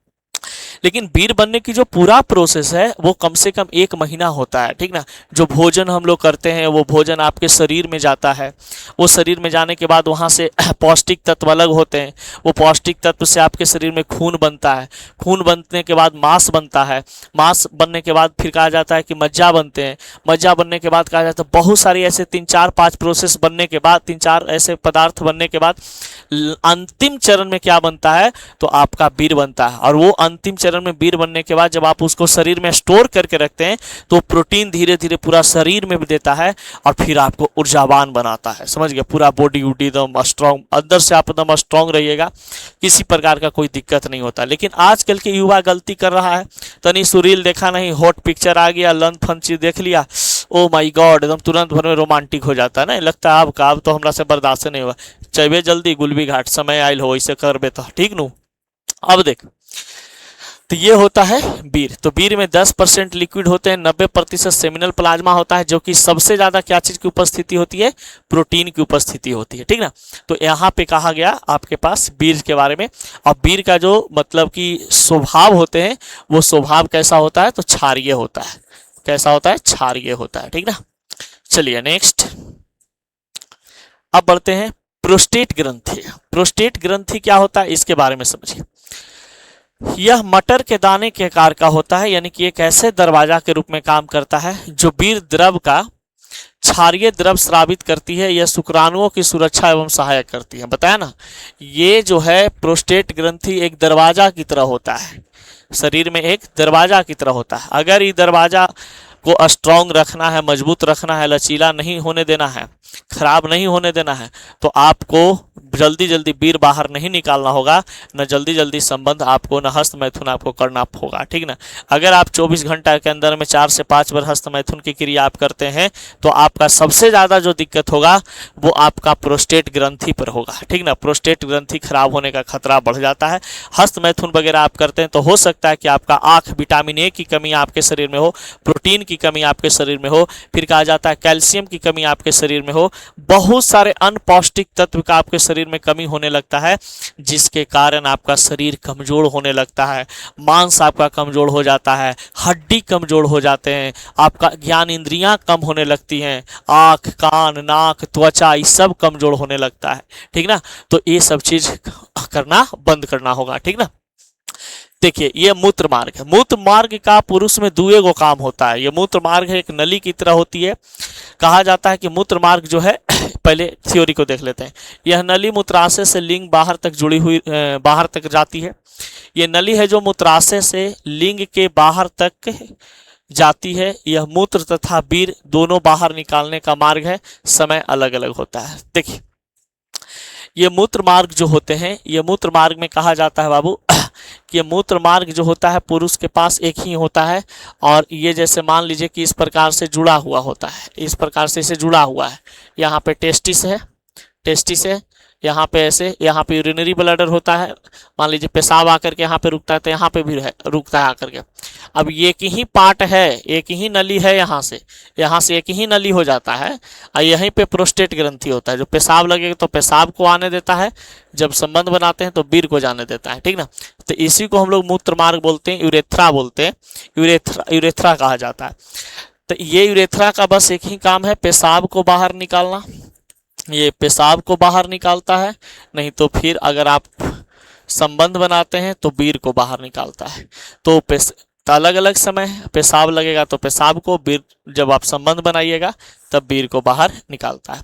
लेकिन बीर बनने की जो पूरा प्रोसेस है वो कम से कम 1 महीना होता है, ठीक ना। जो भोजन हम लोग करते हैं वो भोजन आपके शरीर में जाता है, वो शरीर में जाने के बाद वहाँ से पौष्टिक तत्व अलग होते हैं, वो पौष्टिक तत्व से आपके शरीर में खून बनता है, खून बनने के बाद मांस बनता है, मांस बनने के बाद फिर कहा जाता है कि मज्जा बनते हैं, मज्जा बनने के बाद कहा जाता है बहुत सारी ऐसे 3-4-5 प्रोसेस बनने के बाद, 3-4 ऐसे पदार्थ बनने के बाद अंतिम चरण में क्या बनता है, तो आपका बीर बनता है। और वो अंतिम चरण में बीर बनने के बाद जब आप उसको शरीर में स्टोर करके रखते हैं तो प्रोटीन धीरे धीरे पूरा शरीर में भी देता है और फिर आपको ऊर्जावान बनाता है, समझ गए। पूरा बॉडी वूडी एकदम स्ट्रांग, अंदर से आप एकदम स्ट्रांग रहिएगा, किसी प्रकार का कोई दिक्कत नहीं होता। लेकिन आजकल के युवा गलती कर रहा है, तनी सुरील देखा नहीं, हॉट पिक्चर आ गया, लन फन चीज देख लिया, ओ माई गॉड, एकदम तुरंत भर में रोमांटिक हो जाता है ना, लगता है अब तो हमरा से बर्दाश्त नहीं हुआ, चलबे जल्दी गुलबी घाट, समय आयल हो ऐसे करबे तो ठीक नू। अब देख, तो ये होता है बीर। तो बीर में 10% लिक्विड होते हैं, 90% सेमिनल प्लाज्मा होता है, जो कि सबसे ज्यादा क्या चीज की उपस्थिति होती है, प्रोटीन की उपस्थिति होती है, ठीक ना। तो यहाँ पे कहा गया आपके पास बीर के बारे में। और बीर का जो मतलब कि स्वभाव होते हैं वो स्वभाव कैसा होता है, तो क्षारीय होता है। कैसा होता है, क्षारीय होता है, ठीक ना। चलिए नेक्स्ट, अब बढ़ते हैं प्रोस्टेट ग्रंथि। प्रोस्टेट ग्रंथि क्या होता है इसके बारे में समझिए। यह मटर के दाने के आकार का होता है, यानी कि एक ऐसे दरवाजा के रूप में काम करता है जो बीर द्रव का क्षारीय द्रव स्रावित करती है। यह शुक्राणुओं की सुरक्षा एवं सहायक करती है। बताया ना, ये जो है प्रोस्टेट ग्रंथि एक दरवाजा की तरह होता है, शरीर में एक दरवाजा की तरह होता है। अगर ये दरवाजा को स्ट्रांग रखना है, मजबूत रखना है, लचीला नहीं होने देना है, खराब नहीं होने देना है, तो आपको जल्दी जल्दी वीर बाहर नहीं निकालना होगा, न जल्दी जल्दी संबंध आपको, न हस्त मैथुन आपको करना होगा, ठीक ना। अगर आप 24 घंटा के अंदर में 4 से 5 बार हस्त मैथुन की क्रिया आप करते हैं तो आपका सबसे ज़्यादा जो दिक्कत होगा वो आपका प्रोस्टेट ग्रंथि पर होगा, ठीक ना। प्रोस्टेट ग्रंथि खराब होने का खतरा बढ़ जाता है। हस्त मैथुन वगैरह आप करते हैं तो हो सकता है कि आपका आँख, विटामिन ए की कमी आपके शरीर में हो, प्रोटीन की कमी आपके शरीर में हो, फिर कहा जाता है कैल्शियम की कमी आपके शरीर में हो, बहुत सारे अनपौष्टिक तत्व का आपके शरीर में कमी होने लगता है, जिसके कारण आपका शरीर कमजोर होने लगता है, मांस आपका कमजोर हो जाता है, हड्डी कमजोर हो जाते हैं, आपका ज्ञान इंद्रियां कम होने लगती हैं, आँख, कान, नाक, त्वचा ये सब कमजोर होने लगता है, ठीक ना। तो ये सब चीज करना बंद करना होगा, ठीक ना। देखिए ये मूत्र मार्ग है। मूत्र मार्ग का पुरुष में दुए गो काम होता है। ये मूत्र मार्ग है, एक नली की तरह होती है। कहा जाता है कि मूत्र मार्ग जो है पहले थ्योरी को देख लेते हैं। यह नली मूत्राशय से लिंग बाहर तक जुड़ी हुई, बाहर तक जाती है। ये नली है जो मूत्राशय से लिंग के बाहर तक जाती है। यह मूत्र तथा वीर दोनों बाहर निकालने का मार्ग है। समय अलग अलग होता है। देखिए ये मूत्र मार्ग जो होते हैं, ये मूत्र मार्ग में कहा जाता है बाबू कि ये मूत्र मार्ग जो होता है पुरुष के पास एक ही होता है, और ये जैसे मान लीजिए कि इस प्रकार से जुड़ा हुआ होता है, इस प्रकार से इसे जुड़ा हुआ है। यहाँ पे टेस्टिस है, टेस्टिस है, यहाँ पे ऐसे, यहाँ पे यूरिनरी ब्लैडर होता है। मान लीजिए पेशाब आकर के यहाँ पे रुकता है तो यहाँ पे भी रुकता है आकर के। अब एक ही पार्ट है, एक ही नली है, यहाँ से एक ही नली हो जाता है, और यहीं पे प्रोस्टेट ग्रंथि होता है। जो पेशाब लगेगा तो पेशाब को आने देता है, जब संबंध बनाते हैं तो वीर को जाने देता है, ठीक ना। तो इसी को हम लोग मूत्र मार्ग बोलते हैं, यूरेथ्रा बोलते हैं, यूरेथ्रा कहा जाता है। तो ये यूरेथ्रा का बस एक ही काम है, पेशाब को बाहर निकालना। ये पेशाब को बाहर निकालता है, नहीं तो फिर अगर आप संबंध बनाते हैं तो वीर को बाहर निकालता है। तो अलग अलग समय पेशाब लगेगा तो पेशाब को, वीर जब आप संबंध बनाइएगा तब वीर को बाहर निकालता है।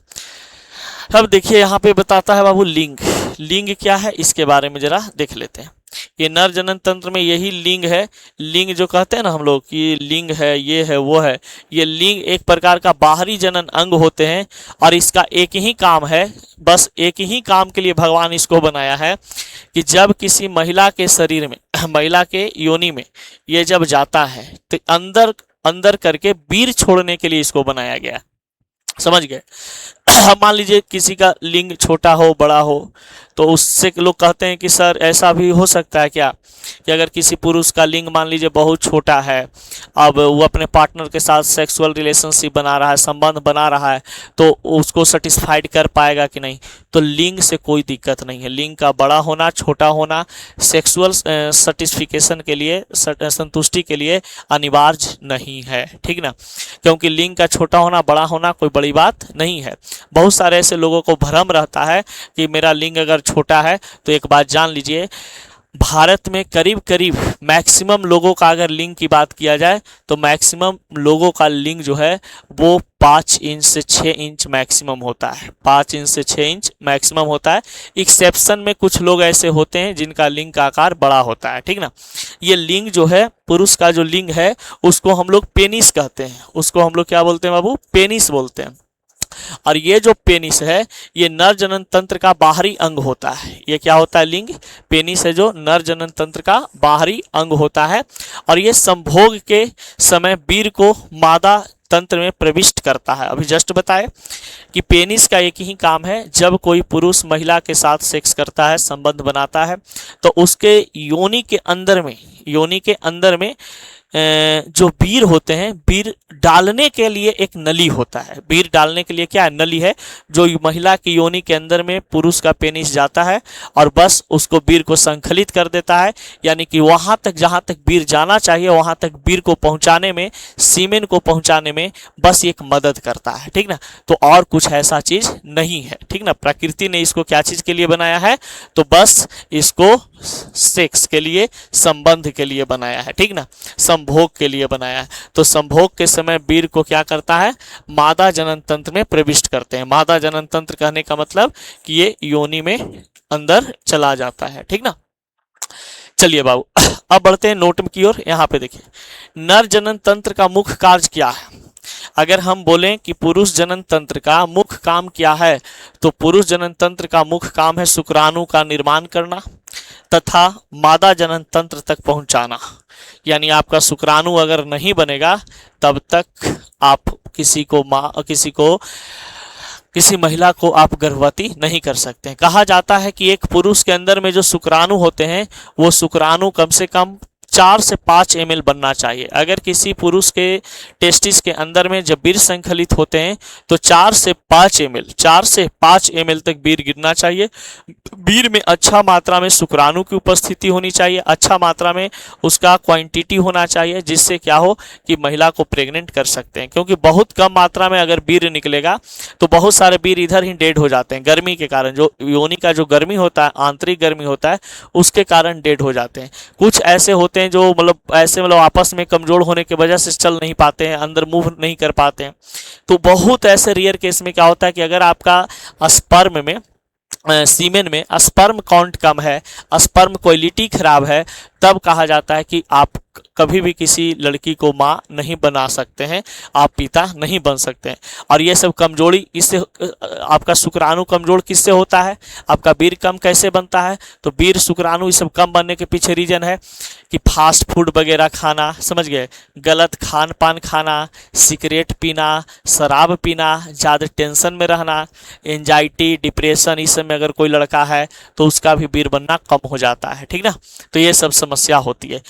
अब देखिए यहाँ पे बताता है बाबू लिंग। लिंग क्या है इसके बारे में जरा देख लेते हैं। ये नर जनन तंत्र में यही लिंग है। लिंग जो कहते हैं ना हम लोग कि लिंग है, ये है, वो है, ये लिंग एक प्रकार का बाहरी जनन अंग होते हैं, और इसका एक ही काम है, बस एक ही काम के लिए भगवान इसको बनाया है कि जब किसी महिला के शरीर में, महिला के योनि में ये जब जाता है तो अंदर अंदर करके वीर छोड़ने के लिए इसको बनाया गया। समझ गए। मान लीजिए किसी का लिंग छोटा हो, बड़ा हो, तो उससे लोग कहते हैं कि सर ऐसा भी हो सकता है क्या कि अगर किसी पुरुष का लिंग मान लीजिए बहुत छोटा है, अब वो अपने पार्टनर के साथ सेक्सुअल रिलेशनशिप बना रहा है, संबंध बना रहा है, तो उसको सेटिस्फाइड कर पाएगा कि नहीं। तो लिंग से कोई दिक्कत नहीं है। लिंग का बड़ा होना, छोटा होना सेक्सुअल सर्टिफिकेशन के लिए, संतुष्टि के लिए अनिवार्य नहीं है, ठीक ना। क्योंकि लिंग का छोटा होना, बड़ा होना कोई बड़ी बात नहीं है। बहुत सारे ऐसे लोगों को भ्रम रहता है कि मेरा लिंग अगर छोटा है, तो एक बात जान लीजिए, भारत में करीब करीब मैक्सिमम लोगों का अगर लिंग की बात किया जाए तो मैक्सिमम लोगों का लिंग जो है वो 5 इंच से 6 इंच मैक्सिमम होता है। 5 इंच से 6 इंच मैक्सिमम होता है। एक्सेप्शन में कुछ लोग ऐसे होते हैं जिनका लिंग का आकार बड़ा होता है, ठीक ना। ये लिंग जो है, पुरुष का जो लिंग है, उसको हम लोग पेनिस कहते हैं। उसको हम लोग क्या बोलते हैं बाबू? पेनिस बोलते हैं। और ये जो पेनिस है, ये नर जनन तंत्र का बाहरी अंग होता है। ये क्या होता है? लिंग। पेनिस है जो नर जनन तंत्र का बाहरी अंग होता है, और ये संभोग के समय वीर को मादा तंत्र में प्रविष्ट करता है। अभी जस्ट बताए कि पेनिस का एक ही काम है, जब कोई पुरुष महिला के साथ सेक्स करता है, संबंध बनाता है, तो उसके योनि के अंदर में जो वीर होते हैं, वीर डालने के लिए एक नली होता है। वीर डालने के लिए क्या है? नली है, जो महिला की योनि के अंदर में पुरुष का पेनिस जाता है और बस उसको वीर को संकलित कर देता है। यानी कि वहां तक जहां तक वीर जाना चाहिए वहां तक वीर को पहुंचाने में, सीमेन को पहुंचाने में बस एक मदद करता है, ठीक ना। तो और कुछ ऐसा चीज नहीं है, ठीक ना। प्रकृति ने इसको क्या चीज के लिए बनाया है? तो बस इसको सेक्स के लिए, संबंध के लिए बनाया है, ठीक ना। संभोग के लिए बनाया है। तो संभोग के समय वीर को क्या करता है? मादा जनन तंत्र में प्रविष्ट करते हैं। मादा जनन तंत्र कहने का मतलब कि ये योनि में अंदर चला जाता है, ठीक ना। चलिए बाबू, अब बढ़ते हैं नोट की ओर। यहाँ पे देखिए, नर जनन तंत्र का मुख्य कार्य क्या है। अगर हम बोलें कि पुरुष जनन तंत्र का मुख्य काम क्या है, तो पुरुष जनन तंत्र का मुख्य काम है शुक्राणु का निर्माण करना तथा मादा जनन तंत्र तक पहुंचाना। यानी आपका शुक्राणु अगर नहीं बनेगा तब तक आप किसी महिला को आप गर्भवती नहीं कर सकते हैं। कहा जाता है कि एक पुरुष के अंदर में जो शुक्राणु होते हैं वो शुक्राणु कम से कम 4 से 5 ml बनना चाहिए। अगर किसी पुरुष के टेस्टिस के अंदर में जब वीर्य संकलित होते हैं तो 4 से 5 ml तक वीर्य गिरना चाहिए। वीर्य में अच्छा मात्रा में शुक्राणु की उपस्थिति होनी चाहिए, अच्छा मात्रा में उसका क्वांटिटी होना चाहिए, जिससे क्या हो कि महिला को प्रेग्नेंट कर सकते हैं। क्योंकि बहुत कम मात्रा में अगर वीर्य निकलेगा तो बहुत सारे वीर्य इधर ही डेड हो जाते हैं, गर्मी के कारण। जो योनि का जो गर्मी होता है, आंतरिक गर्मी होता है, उसके कारण डेड हो जाते हैं। कुछ ऐसे होते हैं जो मतलब आपस में कमजोर होने की वजह से चल नहीं पाते हैं, अंदर मूव नहीं कर पाते हैं। तो बहुत ऐसे रेयर केस में क्या होता है कि अगर आपका स्पर्म में सीमेन में स्पर्म काउंट कम है, स्पर्म क्वालिटी खराब है, तब कहा जाता है कि आप कभी भी किसी लड़की को माँ नहीं बना सकते हैं, आप पिता नहीं बन सकते हैं। और ये सब कमजोरी इससे आपका शुक्राणु कमजोर किससे होता है, आपका वीर्य कम कैसे बनता है। तो वीर्य शुक्राणु ये सब कम बनने के पीछे रीजन है कि फास्ट फूड वगैरह खाना, समझ गए, गलत खान पान खाना, सिगरेट पीना, शराब पीना, ज़्यादा टेंशन में रहना, एंजाइटी, डिप्रेशन, इस सब में अगर कोई लड़का है तो उसका भी वीर्य बनना कम हो जाता है। ठीक ना, तो ये सब समस्या होती है।